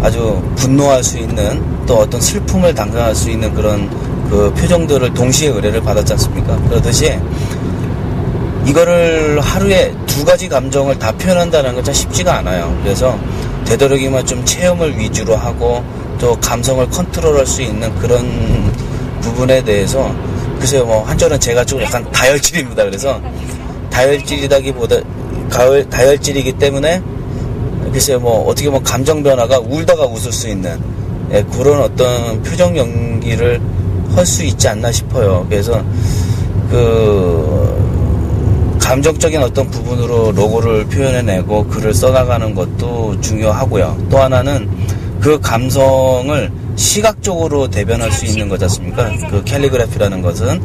아주 분노할 수 있는 또 어떤 슬픔을 담당할 수 있는 그런 그 표정들을 동시에 의뢰를 받았지 않습니까? 그러듯이 이거를 하루에 두 가지 감정을 다 표현한다는 건 참 쉽지가 않아요. 그래서 되도록이면 좀 체험을 위주로 하고 또 감성을 컨트롤할 수 있는 그런 부분에 대해서 글쎄요, 뭐 한쪽은 제가 좀 약간 다혈질입니다. 그래서 다혈질이라기보다 다혈질이기 때문에 글쎄요, 뭐 어떻게 보면 감정 변화가 울다가 웃을 수 있는 그런 어떤 표정 연기를 할 수 있지 않나 싶어요. 그래서 그 감정적인 어떤 부분으로 로고를 표현해내고 글을 써나가는 것도 중요하고요. 또 하나는 그 감성을 시각적으로 대변할 수 있는 거지 않습니까? 그 캘리그래피라는 것은.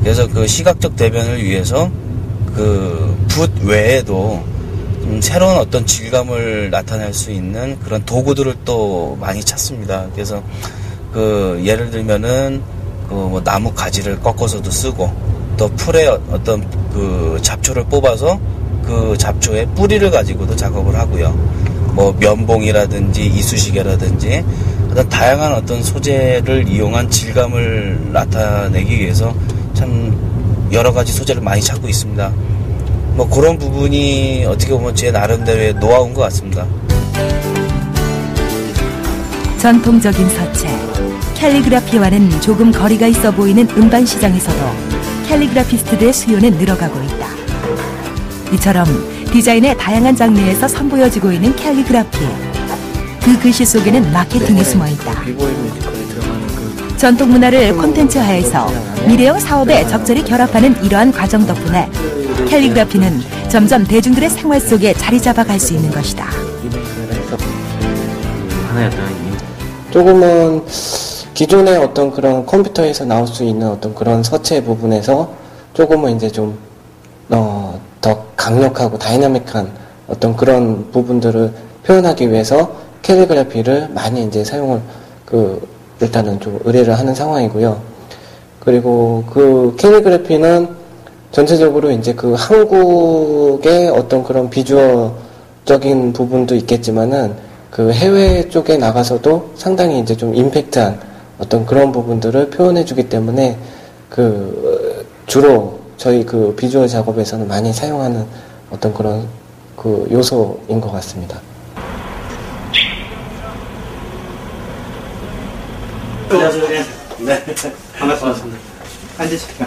그래서 그 시각적 대변을 위해서 그 붓 외에도 좀 새로운 어떤 질감을 나타낼 수 있는 그런 도구들을 또 많이 찾습니다. 그래서 그 예를 들면은 그 뭐 나무 가지를 꺾어서도 쓰고 또 풀에 어떤 그 잡초를 뽑아서 그 잡초의 뿌리를 가지고도 작업을 하고요. 뭐 면봉이라든지 이쑤시개라든지 어떤 다양한 어떤 소재를 이용한 질감을 나타내기 위해서 참 여러 가지 소재를 많이 찾고 있습니다. 뭐 그런 부분이 어떻게 보면 제 나름대로의 노하우인 것 같습니다. 전통적인 서체, 캘리그라피와는 조금 거리가 있어 보이는 음반 시장에서도 캘리그라피스트들의 수요는 늘어가고 있다. 이처럼 디자인의 다양한 장르에서 선보여지고 있는 캘리그라피. 그 글씨 속에는 마케팅이 숨어 있다. 전통 문화를 콘텐츠화해서 미래형 사업에 적절히 결합하는 이러한 과정 덕분에 캘리그라피는 점점 대중들의 생활 속에 자리 잡아갈 수 있는 것이다. 조금은 기존의 어떤 그런 컴퓨터에서 나올 수 있는 어떤 그런 서체 부분에서 조금은 이제 좀 더 강력하고 다이나믹한 어떤 그런 부분들을 표현하기 위해서 캘리그래피를 많이 이제 사용을 일단은 좀 의뢰를 하는 상황이고요. 그리고 그 캘리그래피는 전체적으로 이제 그 한국의 어떤 그런 비주얼적인 부분도 있겠지만은 그 해외 쪽에 나가서도 상당히 이제 좀 임팩트한 어떤 그런 부분들을 표현해주기 때문에 그 주로 저희 그 비주얼 작업에서는 많이 사용하는 어떤 그런 그 요소인 것 같습니다. 안녕하세요. 네. 반갑습니다. 앉으십시오.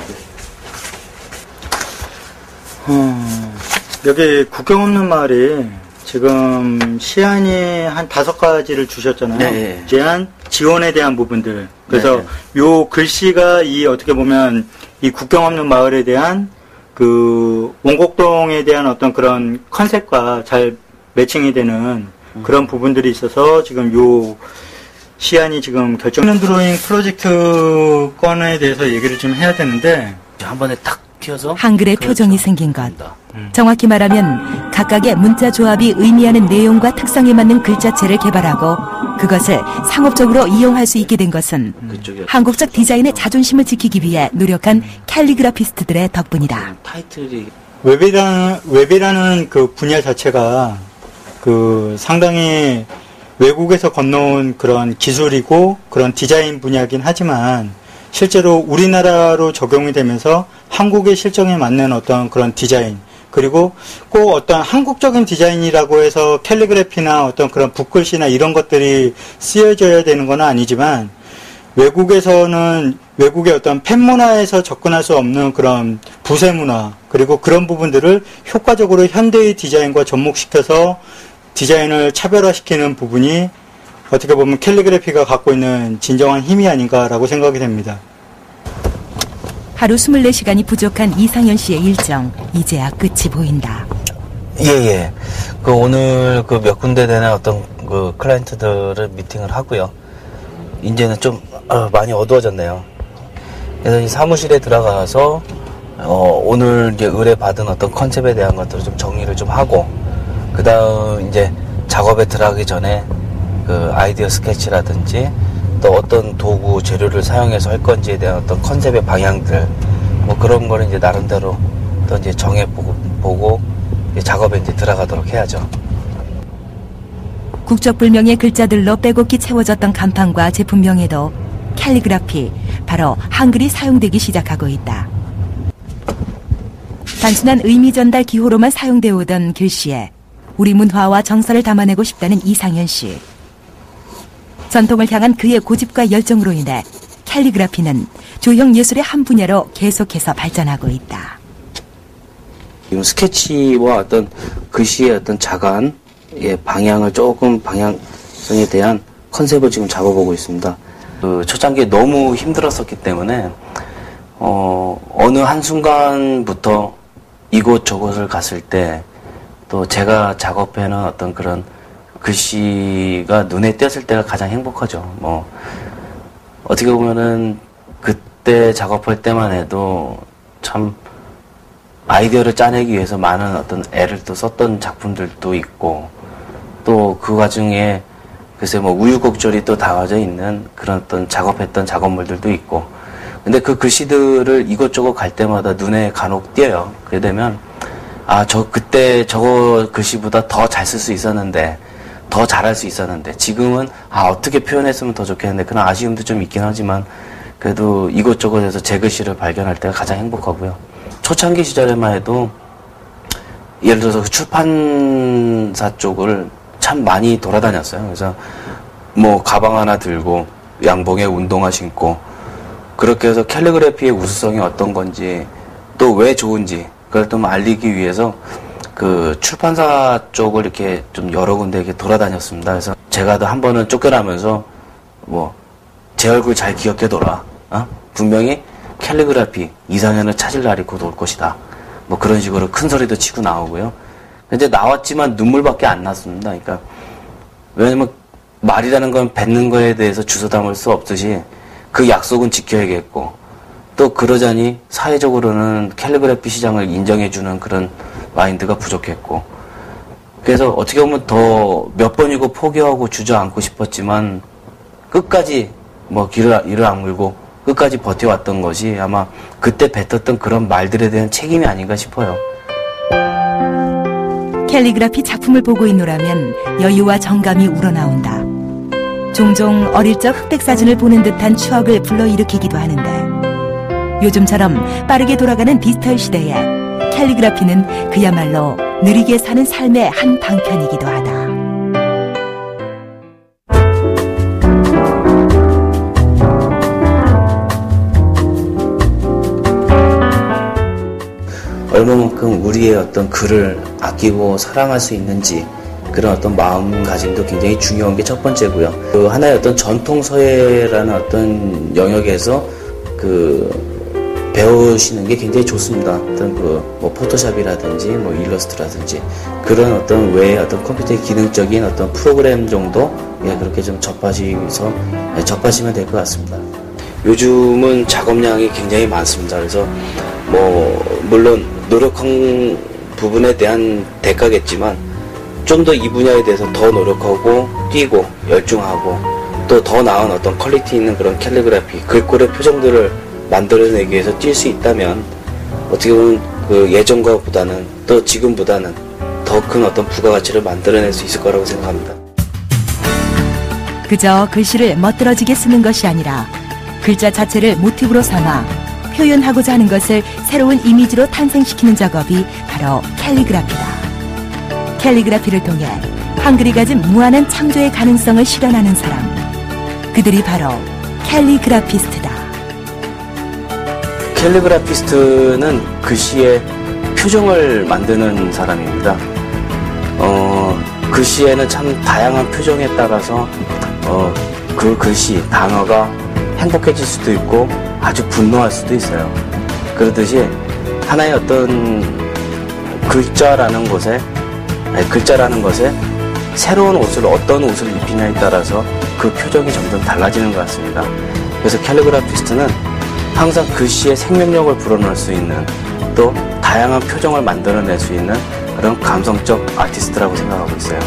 여기 구경 없는 마을이 지금 시안이 한 5가지를 주셨잖아요. 네. 제한, 지원에 대한 부분들. 그래서 네. 요 글씨가 이 어떻게 보면 이 국경 없는 마을에 대한 그 원곡동에 대한 어떤 그런 컨셉과 잘 매칭이 되는 그런 부분들이 있어서 지금 요 시안이 지금 결정 드로잉 프로젝트 건에 대해서 얘기를 좀 해야 되는데 한 번에 탁 튀어서 한글의 그렇죠. 표정이 생긴 것. 정확히 말하면 각각의 문자 조합이 의미하는 내용과 특성에 맞는 글자체를 개발하고 그것을 상업적으로 이용할 수 있게 된 것은 한국적 디자인의 자존심을 지키기 위해 노력한 캘리그라피스트들의 덕분이다. 타이틀이 웹이라는 그 분야 자체가 그 상당히 외국에서 건너온 그런 기술이고 그런 디자인 분야긴 하지만 실제로 우리나라로 적용이 되면서 한국의 실정에 맞는 어떤 그런 디자인 그리고 꼭 어떤 한국적인 디자인이라고 해서 캘리그래피나 어떤 그런 붓글씨나 이런 것들이 쓰여져야 되는 건 아니지만 외국에서는 외국의 어떤 팬문화에서 접근할 수 없는 그런 부세 문화 그리고 그런 부분들을 효과적으로 현대의 디자인과 접목시켜서 디자인을 차별화시키는 부분이 어떻게 보면 캘리그래피가 갖고 있는 진정한 힘이 아닌가라고 생각이 됩니다. 하루 24시간이 부족한 이상현 씨의 일정, 이제야 끝이 보인다. 예. 그 오늘 그 몇 군데 되는 어떤 그 클라이언트들을 미팅을 하고요. 이제는 좀 많이 어두워졌네요. 그래서 이 사무실에 들어가서 오늘 이제 의뢰받은 어떤 컨셉에 대한 것들을 좀 정리를 좀 하고 그 다음 이제 작업에 들어가기 전에 그 아이디어 스케치라든지 또 어떤 도구 재료를 사용해서 할 건지에 대한 어떤 컨셉의 방향들 뭐 그런 거를 이제 나름대로 또 이제 정해보고 이제 작업에 이제 들어가도록 해야죠. 국적불명의 글자들로 빼곡히 채워졌던 간판과 제품명에도 캘리그라피, 바로 한글이 사용되기 시작하고 있다. 단순한 의미 전달 기호로만 사용되어 오던 글씨에 우리 문화와 정서를 담아내고 싶다는 이상현 씨. 전통을 향한 그의 고집과 열정으로 인해 캘리그라피는 조형 예술의 한 분야로 계속해서 발전하고 있다. 지금 스케치와 어떤 글씨의 어떤 자간의 방향을 조금 방향성에 대한 컨셉을 지금 잡아보고 있습니다. 그 초창기에 너무 힘들었었기 때문에 어느 한순간부터 이곳저곳을 갔을 때 또 제가 작업해놓은 어떤 그런 글씨가 눈에 띄었을 때가 가장 행복하죠. 뭐 어떻게 보면은 그때 작업할 때만 해도 참 아이디어를 짜내기 위해서 많은 어떤 애를 또 썼던 작품들도 있고 또 그 과정에 글쎄 뭐 우유곡절이 또 담아져 있는 그런 어떤 작업했던 작업물들도 있고 근데 그 글씨들을 이곳저곳 갈 때마다 눈에 간혹 띄어요. 그래 되면 그때 저거 글씨보다 더 잘 쓸 수 있었는데 더 잘할 수 있었는데 지금은 어떻게 표현했으면 더 좋겠는데 그런 아쉬움도 좀 있긴 하지만 그래도 이곳저곳에서 제 글씨를 발견할 때가 가장 행복하고요. 초창기 시절에만 해도 예를 들어서 그 출판사 쪽을 참 많이 돌아다녔어요. 그래서 뭐 가방 하나 들고 양봉에 운동화 신고 그렇게 해서 캘리그래피의 우수성이 어떤 건지 또 왜 좋은지 그걸 좀 알리기 위해서 그 출판사 쪽을 이렇게 좀 여러 군데 이렇게 돌아다녔습니다. 그래서 제가 한 번은 쫓겨나면서 뭐 제 얼굴 잘 기억해둬라. 분명히 캘리그래피 이상현을 찾을 날이 곧 올 것이다. 뭐 그런 식으로 큰 소리도 치고 나오고요. 근데 나왔지만 눈물밖에 안 났습니다. 그러니까 왜냐면 말이라는 건 뱉는 거에 대해서 주워 담을 수 없듯이 그 약속은 지켜야겠고 또 그러자니 사회적으로는 캘리그래피 시장을 인정해주는 그런 마인드가 부족했고 그래서 어떻게 보면 더 몇 번이고 포기하고 주저앉고 싶었지만 끝까지 뭐 이를 악물고 끝까지 버텨왔던 것이 아마 그때 뱉었던 그런 말들에 대한 책임이 아닌가 싶어요. 캘리그라피 작품을 보고 있노라면 여유와 정감이 우러나온다. 종종 어릴 적 흑백 사진을 보는 듯한 추억을 불러일으키기도 하는데 요즘처럼 빠르게 돌아가는 디지털 시대에 캘리그라피는 그야말로 느리게 사는 삶의 한 방편이기도 하다. 얼마만큼 우리의 어떤 글을 아끼고 사랑할 수 있는지 그런 어떤 마음가짐도 굉장히 중요한 게 첫 번째고요. 그 하나의 어떤 전통 서예라는 어떤 영역에서 배우시는 게 굉장히 좋습니다. 어떤 뭐 포토샵이라든지 뭐 일러스트라든지 그런 어떤 외에 어떤 컴퓨터의 기능적인 어떤 프로그램 정도 그렇게 좀 접하시면 될 것 같습니다. 요즘은 작업량이 굉장히 많습니다. 그래서 뭐 물론 노력한 부분에 대한 대가겠지만 좀 더 이 분야에 대해서 더 노력하고 뛰고 열중하고 또 더 나은 어떤 퀄리티 있는 그런 캘리그래피 글꼴의 표정들을 만들어내기 위해서 뛸 수 있다면 어떻게 보면 그 예전과보다는 또 지금보다는 더 큰 어떤 부가가치를 만들어낼 수 있을 거라고 생각합니다. 그저 글씨를 멋들어지게 쓰는 것이 아니라 글자 자체를 모티브로 삼아 표현하고자 하는 것을 새로운 이미지로 탄생시키는 작업이 바로 캘리그라피다. 캘리그라피를 통해 한글이 가진 무한한 창조의 가능성을 실현하는 사람, 그들이 바로 캘리그라피스트다. 캘리그라피스트는 글씨의 표정을 만드는 사람입니다. 글씨에는 참 다양한 표정에 따라서 그 글씨, 단어가 행복해질 수도 있고 아주 분노할 수도 있어요. 그러듯이 하나의 어떤 글자라는 것에 새로운 어떤 옷을 입히냐에 따라서 그 표정이 점점 달라지는 것 같습니다. 그래서 캘리그라피스트는 항상 글씨의 생명력을 불어넣을 수 있는 또 다양한 표정을 만들어낼 수 있는 그런 감성적 아티스트라고 생각하고 있어요.